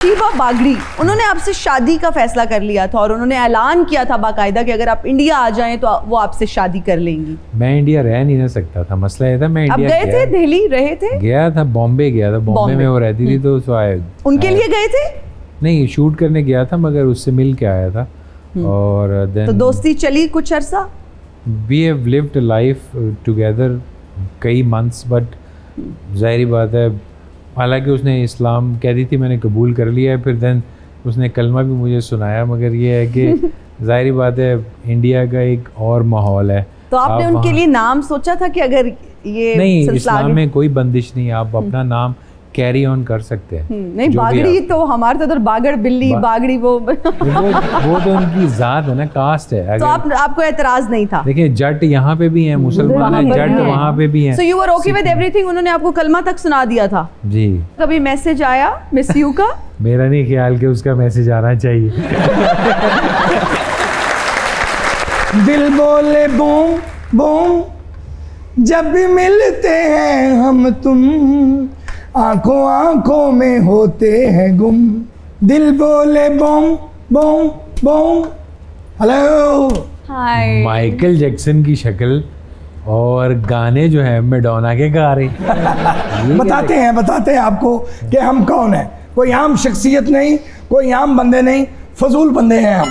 शीबा बागड़ी, उन्होंने आपसे शादी का फैसला कर लिया था और उन्होंने ऐलान किया था बाकायदा कि अगर आप इंडिया आ जाएं तो वो आपसे शादी कर लेंगी। मैं इंडिया रह नहीं ना सकता था, मसला ये था मैं आप इंडिया गए थे, दिल्ली रहे थे? गया था, बॉम्बे गया था, बॉम्बे में वो रहती थी तो उनके लिए गए थे? नहीं, शूट करने गया था मगर उससे मिल के आया था। और देन तो दोस्ती चली कुछ अरसा? We have lived a life together कई मंथ्स, बट जाहिर बात है, हालांकि उसने इस्लाम कह दी थी, मैंने कबूल कर लिया है, फिर देन उसने कलमा भी मुझे सुनाया, मगर ये है कि जाहिर बात है इंडिया का एक और माहौल है। तो आपने उनके लिए नाम सोचा था कि अगर ये नहीं, इस्लाम में कोई बंदिश नहीं, आप अपना नाम कैरी ऑन कर सकते हैं। नहीं, बागड़ी तो हमारे तो उधर बागड़ बिल्ली बागड़ी वो तो उनकी जात है ना, कास्ट है। तो आपको एतराज नहीं था? देखिए, जट यहाँ पे भी हैं, मुसलमान हैं, जट वहाँ पे भी हैं। So you were okay with everything? उन्होंने आपको कलमा तक सुना दिया था? जी। कभी मैसेज आया मिस यू का? मेरा नहीं ख्याल कि उसका मैसेज आना चाहिए। दिल बोले बूम बूम जब भी मिलते हैं हम तुम, आंखों आंखों में होते हैं गुम। दिल बोले बूम बूम बूम। हेलो, हाय। माइकल जैक्सन की शक्ल और गाने जो है मैडोना के गा रहे। बताते हैं आपको कि हम कौन हैं। कोई आम शख्सियत नहीं, कोई आम बंदे नहीं, फजूल बंदे हैं हम।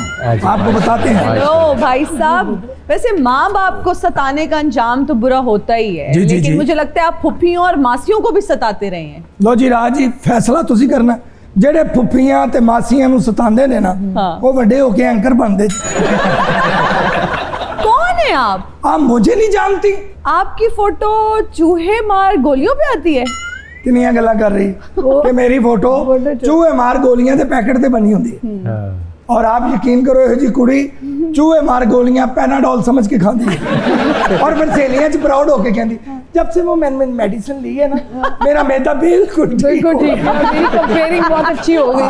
आपको बताते हैं। हेलो भाई साहब, वैसे माँ बाप को सताने का अंजाम तो बुरा होता ही है, जी, लेकिन जी। मुझे लगता है आप फुफ्फियों और मासियों को भी सताते रहे हैं। लो जी राज जी, फैसला तुसी करना। ਜਿਹੜੇ ਫੁੱਫੀਆਂ ਤੇ ਮਾਸੀਆਂ ਨੂੰ ਸਤਾਉਂਦੇ ਨੇ ਨਾ, ਉਹ ਵੱਡੇ ਹੋ ਕੇ ਐਂਕਰ ਬਣਦੇ। कौन है आप? आप मुझे नहीं जानती? आपकी फोटो चूहे मार गोलियों पे आती है। किनिया गल्लां कर रही कि मेरी फोटो चूहे मार गोलियां दे पैकेट ते बनी होंदी है। और आप यकीन करो, ये जी कुड़ी चूहे मार गोलियां पैनाडोल समझ के खाती है। और फिर सहेलियां च प्राउड होके कहती, जब से वो मैंने मेडिसिन ली है ना, मेरा मैदा बिल्कुल ठीक है। मेरी कंपेयरिंग बहुत अच्छी हो गई।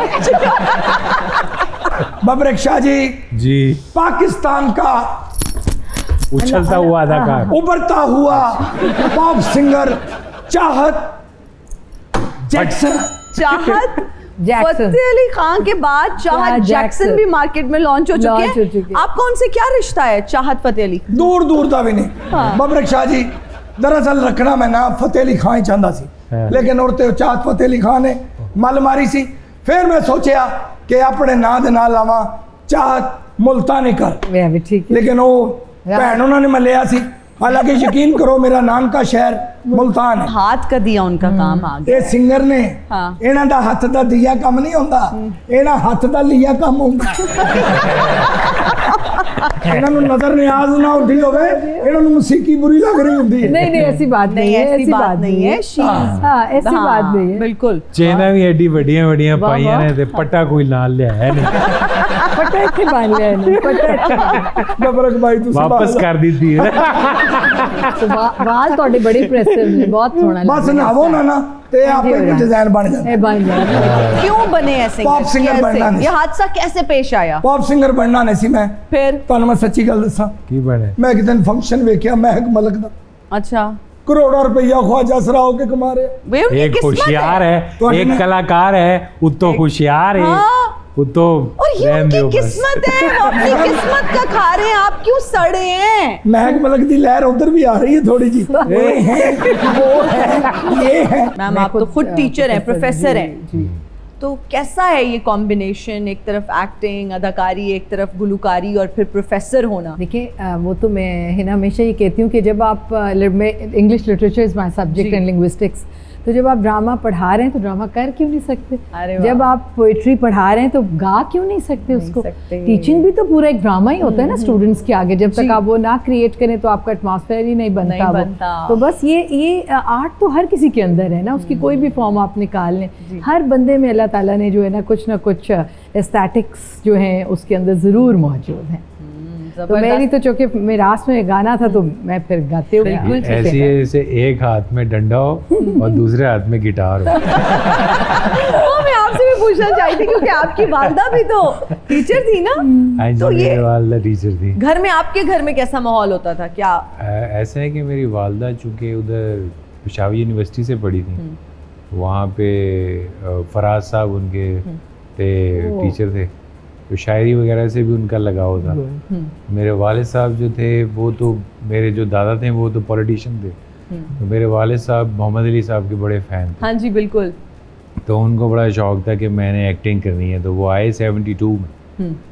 बबरक शाह जी, पाकिस्तान का उछलता हुआ अदाकार, उभरता हुआ पॉप सिंगर चाहत जैक्सन। फतेह अली खान के बाद चाहत जैक्सन भी मार्केट में लॉन्च हो चुके हैं। आपका उनसे क्या रिश्ता है, चाहत फतेह अली? दूर दूर दा भी नहीं। बबरक शाह जी, दरअसल रखना मैं ना फतेह अली खान ही चाहता सी, लेकिन औरते चाहत फतेह अली खान ने मल मारी सी। फिर मैं सोचा कि अपने नां दे नाल लावां चाहत मुल्तानी कर, लेकिन वो भैन उन्होंने मलिया सी। हालांकि यकीन करो, मेरा नाम का शहर मुल्तान है। हाथ का दिया उनका काम आ गया। ये सिंगर ने इन्हां दा हथ दा दिया काम नहीं होंदा, इन्हां हथ दा लिया काम होंदा। इन्हां नूं नजर नियाज ना होंदी होवे, इन्हां नूं मौसीकी बुरी लग रही होंदी है। नहीं ऐसी बात नहीं है, ऐसी बात नहीं है। हाँ, ऐसी बात नहीं है, बिल्कुल। चेना भी एडी बड़ियां पाइयां ने ते पट्टा कोई नाल लिया है नहीं। पट्टा इत्थे बांध लिया है ना, पट्टा। बबरक भाई तुसी वापस कर दी थी। वाल तोड़े बड़े इंप्रेसिव ने, बहुत सोहना। बस नहावो ना ते आपको एक डिजाइन बन जाता। बन जाए। क्यों बने ऐसे? पॉप सिंगर बनना नहीं। ये हादसा कैसे पेश आया? पॉप सिंगर बनना नहीं सी मैं। फिर ਤੁਹਾਨੂੰ मैं सच्ची गल दसा की बने, मैं एक दिन फंक्शन वेख्या महक मलक दा। अच्छा। करोड़ों रुपया ख्वाजा सराओ के कमा रहे। एक होशियार है, एक कलाकार है, उत्तो होशियार है, उत्तो। और ये उनकी किस्मत है, वो अपनी किस्मत का खा रहे हैं, आप क्यों सड़े हैं? महक मलक दी लहर उधर भी आ रही है थोड़ी जी। ये है, वो है, ये है। मैम, आप तो खुद टीचर हैं, प्रोफेसर हैं, तो कैसा है ये कॉम्बिनेशन? एक तरफ एक्टिंग, अदाकारी, एक तरफ गुलकारी और फिर प्रोफेसर होना। देखिए, वो तो मैं हमेशा ये कहती हूँ कि जब आप English literature is my subject and linguistics, तो जब आप ड्रामा पढ़ा रहे हैं तो ड्रामा कर क्यों नहीं सकते? जब आप पोइट्री पढ़ा रहे हैं तो गा क्यों नहीं सकते उसको? टीचिंग भी तो पूरा एक ड्रामा ही होता है ना स्टूडेंट्स के आगे। जब तक आप वो ना क्रिएट करें तो आपका एटमॉस्फेयर ही नहीं बनता। तो बस ये आर्ट तो हर किसी के अंदर है ना, उसकी कोई भी फॉर्म आप निकाल लें, हर बंदे में अल्लाह ताला ने जो है ना कुछ ना कुछ एस्थेटिक्स जो हैं उसके अंदर ज़रूर मौजूद हैं। तो मेरी तो चूंकि मेरास में गाना था तो मैं फिर गाते हुए ऐसे एक हाथ में डंडा हो और दूसरे हाथ में गिटार हो। मैं आपसे भी पूछना चाहती थी क्योंकि आपकी वालदा भी तो टीचर थी ना। तो ये वालदा टीचर थी। घर में, आपके घर में कैसा माहौल होता था? क्या ऐसा है कि मेरी वालदा चूँकि उधर पेशावर यूनिवर्सिटी से पढ़ी थी, वहाँ पे फराज साहब उनके टीचर थे, तो शायरी वगैरह से भी उनका लगाव था। मेरे वालिद साहब जो थे वो तो, मेरे जो दादा थे वो तो पॉलिटिशियन थे, तो मेरे वालिद साहब मोहम्मद अली साहब के बड़े फ़ैन थे। हाँ जी बिल्कुल। तो उनको बड़ा शौक़ था कि मैंने एक्टिंग करनी है, तो वो आए 72 में।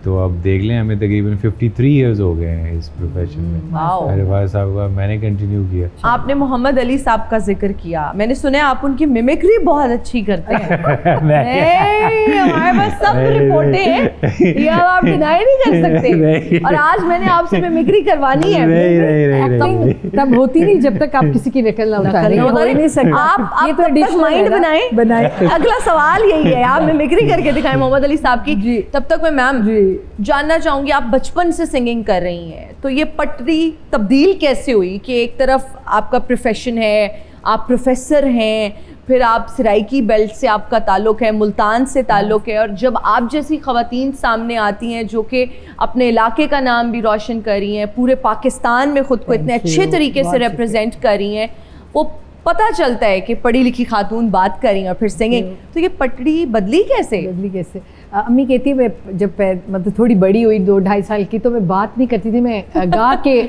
तो अब देख लें, हमें तकरीबन 53 इयर्स हो गए हैं इस प्रोफेशन में। मेरे वालिद साहब का मैंने कंटिन्यू किया। आपने मोहम्मद अली साहब का जिक्र किया, मैंने सुना है आप उनकी मिमिक्री बहुत अच्छी करते हैं। हमारे पास सब रिपोर्टें हैं, ये आप डिनाई नहीं कर सकते। और आज मैंने आपसे मिमिक्री करवानी है। नहीं, तब होती नहीं जब तक आप किसी की नकल ना उतारें, हो नहीं सकता। आप तब तक माइंड बनाएं। अगला सवाल यही है, आप मिमिक्री करके दिखाएं मोहम्मद अली साहब की। तब तक मैं मैम जानना चाहूंगी, आप बचपन से सिंगिंग कर रही हैं, तो ये पटरी तब्दील कैसे हुई कि एक तरफ आपका प्रोफेशन है, आप प्रोफेसर हैं, फिर आप सराइकी बेल्ट से आपका ताल्लुक़ है, मुल्तान से ताल्लुक़ है, और जब आप जैसी ख़वातीन सामने आती हैं जो कि अपने इलाके का नाम भी रोशन कर रही हैं, पूरे पाकिस्तान में ख़ुद को इतने अच्छे तरीके से रिप्रेजेंट कर रही हैं, वो पता चलता है कि पढ़ी लिखी खातून बात कर रही हैं और फिर सिंगिंग, तो ये पटड़ी बदली कैसे? अम्मी कहती है, मैं जब मतलब थोड़ी बड़ी हुई 2-2.5 साल की, तो मैं बात नहीं करती थी, मैं गा के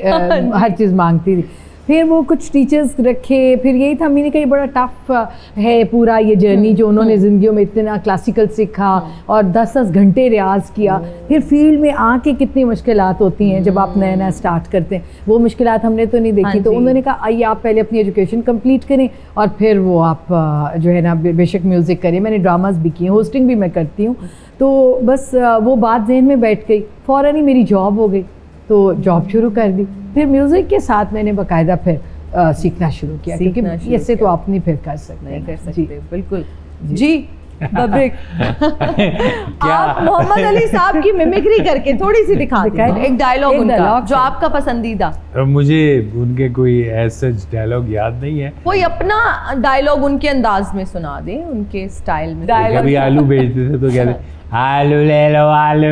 हर चीज़ मांगती थी। फिर वो कुछ टीचर्स रखे, फिर यही था, अम्मी ने कहा बड़ा टफ है पूरा ये जर्नी जो उन्होंने ज़िंदगी में इतना क्लासिकल सीखा और 10-10 घंटे रियाज़ किया, फिर फील्ड में आके कितनी मुश्किलात होती हैं जब आप नया स्टार्ट करते हैं, वो मुश्किलात हमने तो नहीं देखी। तो उन्होंने कहा आइए आप पहले अपनी एजुकेशन कंप्लीट करें और फिर वो आप जो है ना बेशक म्यूज़िक करें। मैंने ड्रामाज भी किए, होस्टिंग भी मैं करती हूँ, तो बस वो बात जहन में बैठ गई, फ़ौरन ही मेरी जॉब हो गई, तो जॉब शुरू कर दी। फिर म्यूज़िक के साथ मैंने बाकायदा फिर सीखना शुरू किया, क्योंकि इससे तो आप नहीं फिर कर सकते। बिल्कुल जी। बब्रिक, आप मोहम्मद अली साहब की मिमिक्री करके थोड़ी सी दिखा दें, एक डायलॉग उनका जो आपका पसंदीदा। मुझे उनके कोई ऐसा डायलॉग याद नहीं है, कोई अपना डायलॉग उनके अंदाज में सुना दें, उनके स्टाइल में। कभी आलू बेचते थे तो कहते आलू ले लो आलू।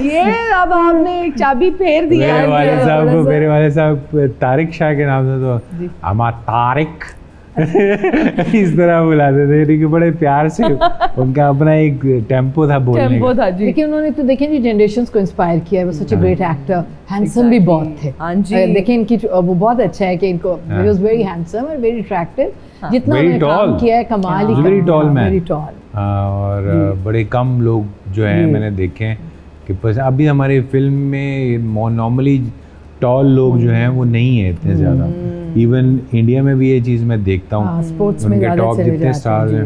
ये अब आपने एक चाबी फेर दिया। मेरे वाले साहब तारिक शाह के नाम से तो अमा तारिक इस तरह बुलाते थे, लेकिन बड़े प्यार से, उनका अपना एक टेम्पो था बोलने का। लेकिन उन्होंने तो देखें जी जनरेशंस को इंस्पायर किया है, वो सच ए ग्रेट एक्टर, हैंडसम भी बहुत थे। हाँ जी, देखें इनकी वो बहुत अच्छा है कि इनको ही वाज वेरी हैंडसम और वेरी अट्रैक्टिव, जितना उन्होंने काम किया है कमाल he, very tall man, very tall. और बड़े कम लोग जो हैं मैंने देखे हैं कि अभी हमारे फिल्म में नॉर्मली टॉल लोग जो हैं वो नहीं है इतने ज़्यादा। इवन इंडिया में भी ये चीज़ मैं देखता हूँ, स्पोर्ट्स में उनके टॉप जितने स्टार्स हैं